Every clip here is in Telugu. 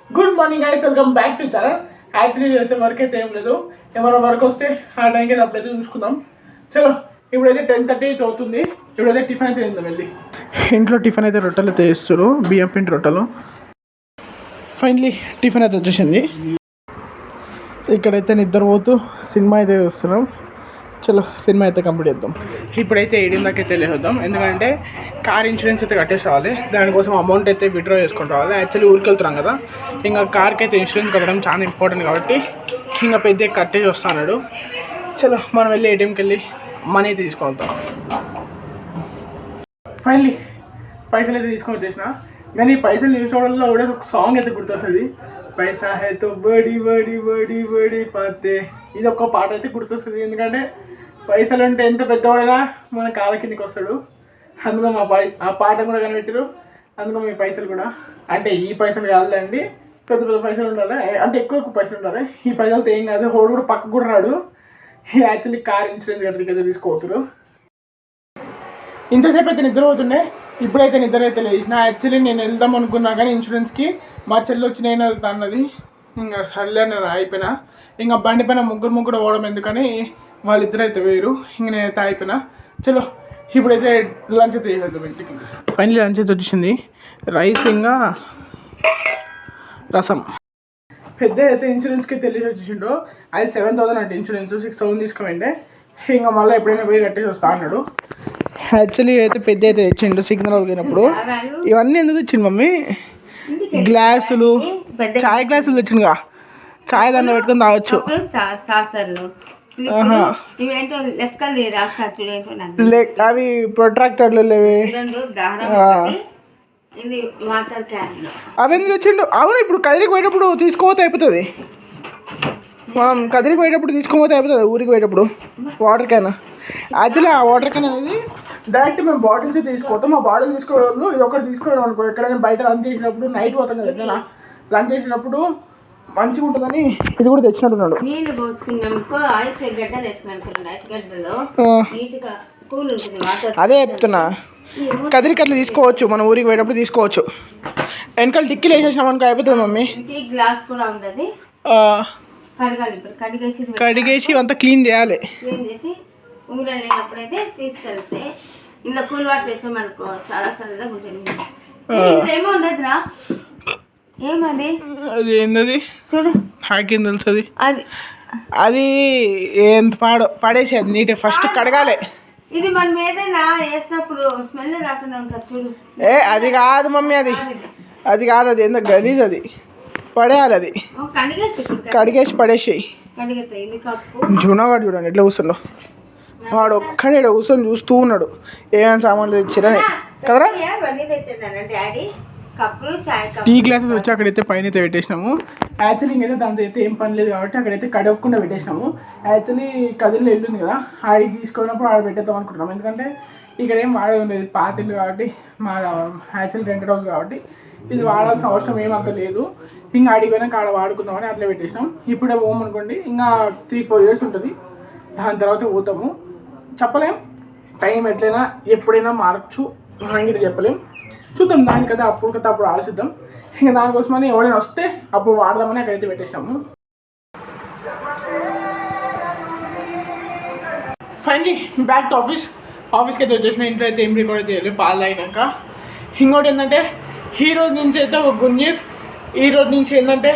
Good morning guys, welcome back to channel. Actually అయితే వర్క్ అయితే ఏం లేదు, ఏమైనా వర్క్ వస్తే ఆ టైంకి అయితే అప్పుడైతే చూసుకుందాం. చలో ఇప్పుడైతే 10:30 అయితే అవుతుంది. ఇప్పుడైతే టిఫిన్ అయితే తిందాం వెళ్ళి. ఇంట్లో టిఫిన్ అయితే రొట్టెలు అయితే వేస్తారు, బియ్యం పిండి రొట్టెలు. ఫైనలీ టిఫిన్ అయితే వచ్చేసింది. ఇక్కడైతే నిద్రపోతూ సినిమా అయితే చూస్తున్నాం. చలో సినిమా అయితే కంప్లీట్ చేద్దాం. ఇప్పుడైతే 18 దాకా అయితే వెళ్ళేద్దాం, ఎందుకంటే కార్ ఇన్సూరెన్స్ అయితే కట్టేసి రావాలి. దానికోసం అమౌంట్ అయితే విత్డ్రా చేసుకుని రావాలి. యాక్చువల్లీ ఊరికి వెళ్తున్నాం కదా, ఇంకా కార్కి అయితే ఇన్సూరెన్స్ కట్టడం చాలా ఇంపార్టెంట్ కాబట్టి ఇంకా పెద్ద కట్టేసి వస్తున్నాడు. చలో మనం వెళ్ళి ఏటీఎంకి వెళ్ళి మనీ అయితే తీసుకుంటాం. ఫైనలీ పైసలు అయితే తీసుకొని వచ్చేసిన. కానీ పైసలు తీసుకోవడంలో కూడా ఒక సాంగ్ అయితే గుర్తొస్తుంది, పైసా హై తో బడి బడి బడి బడి పాతే. ఇది ఒక్క పాట అయితే గుర్తొస్తుంది, ఎందుకంటే పైసలు ఉంటే ఎంత పెద్దవాడైనా మన కాళ్ళ కిందకి వస్తాడు. అందులో ఆ పాట కూడా కనిపెట్టారు, అందులో మీ పైసలు కూడా. అంటే ఈ పైసలు కాదులేండి, పెద్ద పెద్ద పైసలు ఉండాలి, అంటే ఎక్కువ పైసలు ఉండాలి. ఈ పైసలతో ఏం కాదు, హోడు కూడా పక్కకు కూడా రాడు. యాక్చువల్లీ కార్ ఇన్సూరెన్స్ కట్టడానికి అయితే తీసుకోవచ్చురు. ఇంతసేపు అయితే నిద్ర పోతుండే, ఇప్పుడైతే నిద్ర అయితే లేచిన. యాక్చువల్లీ నేను వెళ్దాం అనుకున్నా కానీ ఇన్సూరెన్స్కి మా చెల్లి వచ్చి నేను వెళ్తా అన్నది. ఇంకా సర్లే నేను అయిపోయినా. ఇంకా బండి పైన ముగ్గురు పోవడం ఎందుకని వాళ్ళిద్దరు అయితే వేరు. ఇంక నేనైతే అయిపోయినా. చలో ఇప్పుడైతే లంచ్ అయితే చేసేద్దాం ఇంటికి. ఫైనలీ లంచ్ అయితే వచ్చేసింది. రైస్ ఇంకా రసం. పెద్ద అయితే ఇన్సూరెన్స్కి తెలిసి వచ్చేసిండు. అది 7,000 అంటే ఇన్సూరెన్స్ 6,000 తీసుకోమంటే ఇంకా మళ్ళీ ఎప్పుడైనా పోయి కట్టేసి వస్తా అన్నాడు. యాక్చువల్లీ అయితే పెద్ద అయితే తెచ్చిండు సిగ్నల్ పోయినప్పుడు. ఇవన్నీ ఎందుకు తెచ్చిండు మమ్మీ? గ్లాసులు, చాయ్ గ్లాసులు తెచ్చిండుగా, చాయ్ దాంట్లో పెట్టుకొని తాగొచ్చు. అవి ప్రొట్రాక్టర్లు లేవి, అవి ఎందుకు తెచ్చిండు? అవును, ఇప్పుడు కదిరికి పోయేటప్పుడు తీసుకోపోతే అయిపోతుంది. మనం కదిరికి పోయేటప్పుడు తీసుకోపోతే అయిపోతుంది. ఊరికి పోయేటప్పుడు వాటర్ క్యాన్. యాక్చువల్లీ ఆ వాటర్ క్యాన్ అనేది డైరెక్ట్ మేము బాటిల్స్ తీసుకోతాం. ఆ బాటిల్ తీసుకోవడం ఇది ఒకటి తీసుకోవడం అనుకో, ఎక్కడైనా బయట లంచ్ చేసినప్పుడు నైట్ పోతాం కదా, ఎక్కడైనా లంచ్ చేసినప్పుడు మంచిగా ఉంటుందని ఇది కూడా తెచ్చినట్టున్నాడు. అదే చెప్తున్నా, కదిరికి అట్లా తీసుకోవచ్చు, మన ఊరికి పోయేటప్పుడు తీసుకోవచ్చు. వెనకాల టిక్కీలు వేసేసినాం అనుకో అయిపోతుంది మమ్మీ. గ్లాస్ కూడా ఉంటుంది, కడిగేసి అంతా క్లీన్ చేయాలి. ఊళ్ళో లేనప్పుడైతే తీసుకెళ్తే ఇంట్లో కూల్ వాటర్ వేసాం అనుకో చాలా చల్లగా ఉంటుంది. ఏమో ఉండదురా, ఏమది? అది ఏంటది చూడు, నాకేం తెలుస్తుంది. అది ఎంత పడేసేది నీట్ ఫస్ట్ కడగాలి. ఇది మనం ఏదైనా వేసినప్పుడు స్మెల్ రాకుండా ఉంటుంది చూడు. అది కాదు మమ్మీ, అది కాదు, అది ఎంత గలీజ్, అది పడేయాలి. అది కడిగేసి పడేసేయి. జూనాగాడు చూడండి ఎట్లా కూర్చున్నావు, వాడు ఒక్కడే కూర్చొని చూస్తూ ఉన్నాడు ఏమైనా సామాన్లు తెచ్చిరని కదరా. టీ గ్లాసెస్ వచ్చి అక్కడైతే పైన అయితే పెట్టేసినాము. యాక్చువల్లీ ఇంకైతే దాంతో అయితే ఏం పని లేదు కాబట్టి అక్కడైతే కడగకుండా పెట్టేసినాము. యాక్చువల్లీ కదిలో వెళ్ళింది కదా, ఆడికి తీసుకున్నప్పుడు ఆడ పెట్టేద్దాం అనుకుంటున్నాం. ఎందుకంటే ఇక్కడ ఏం వాడేది లేదు, పాత ఇల్లు కాబట్టి, మా యాక్చువల్లీ రెంటెడ్ హౌస్ కాబట్టి ఇది వాడాల్సిన అవసరం ఏమంత లేదు. ఇంకా ఆడికి పోయినాక ఆడ వాడుకుందామని అట్లా పెట్టేసినాం. ఇప్పుడే పోము అనుకోండి, ఇంకా 3-4 years ఉంటుంది, దాని తర్వాత పోతాము. చెప్పలేం, టైం ఎట్లయినా ఎప్పుడైనా మారచ్చు, మనం చెప్పలేం. చూద్దాం, దానికైతే అప్పుడు కదా అప్పుడు ఆలోచిద్దాం. ఇంకా దానికోసమని ఎవరైనా వస్తే అప్పుడు వాడదామని అక్కడైతే పెట్టేసాము. ఫైనలీ బ్యాక్ టు ఆఫీస్కి అయితే వచ్చేసిన. ఇంట్లో అయితే ఏం రికార్డ్ అయితే చేయలేదు పాలు తాగినాక. ఇంకోటి ఏంటంటే ఈ రోజు నుంచి అయితే ఒక గుడ్ న్యూస్. ఈ రోజు నుంచి ఏంటంటే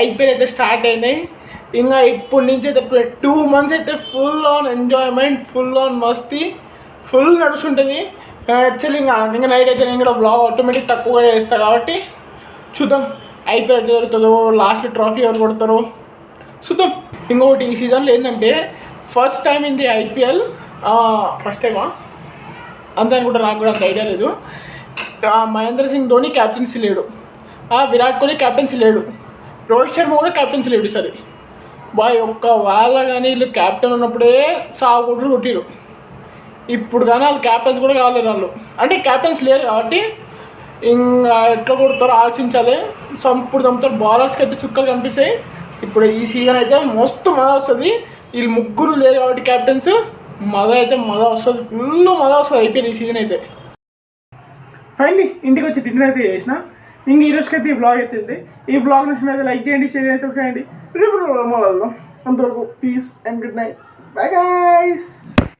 ఐపీఎల్ అయితే స్టార్ట్ అయినాయి. ఇంకా ఇప్పటి నుంచి అయితే 2 months అయితే full on enjoyment, full on Masti, full నడుస్తుంటుంది. Actually ఇంకా నైట్ అయితే నేను కూడా బ్లాగ్ ఆటోమేటిక్ తక్కువగా చేస్తాను కాబట్టి చూద్దాం ఐపీఎల్ ఎట్లా జరుగుతుందో, లాస్ట్ ట్రోఫీ ఎవరు కొడతారో చూద్దాం. ఇంకొకటి ఈ సీజన్లో ఏంటంటే first time in the IPL, first టైమా అంతే అనుకుంటా, నాకు కూడా అంత ఐడియా లేదు. మహేంద్ర సింగ్ ధోని క్యాప్టెన్సీ లేడు, విరాట్ కోహ్లీ క్యాప్టెన్సీ లేడు, రోహిత్ శర్మ కూడా క్యాప్టెన్సీ లేడు. సరే బాయ్, ఒక్క వాళ్ళ కానీ వీళ్ళు క్యాప్టెన్ ఉన్నప్పుడే సాగుకుంటూ కొట్టిరు. ఇప్పుడు కానీ వాళ్ళు క్యాప్టెన్స్ కూడా కావాలి వాళ్ళు, అంటే క్యాప్టెన్స్ లేరు కాబట్టి ఇంకా ఎట్లా కొడతారో ఆలోచించాలి. సంపుడు చంపుతారు, బౌలర్స్కి అయితే చుక్కలు కనిపిస్తాయి. ఇప్పుడు ఈ సీజన్ అయితే మస్తు మజా వస్తుంది. వీళ్ళు ముగ్గురు లేరు కాబట్టి క్యాప్టెన్స్, మజా వస్తుంది, ఫుల్ మజా వస్తుంది ఐపీఎల్ ఈ సీజన్ అయితే. ఫైనలీ ఇంటికి వచ్చి డిన్నర్ అయితే చేసిన. ఇంక ఈ రోజుకైతే ఈ బ్లాగ్ అయితే ఈ బ్లాగ్ నచ్చినైతే లైక్ చేయండి, షేర్ చేయండి, సబ్స్క్రైబ్ చేయండి. రేపు అంతవరకు peace and good night. Bye guys.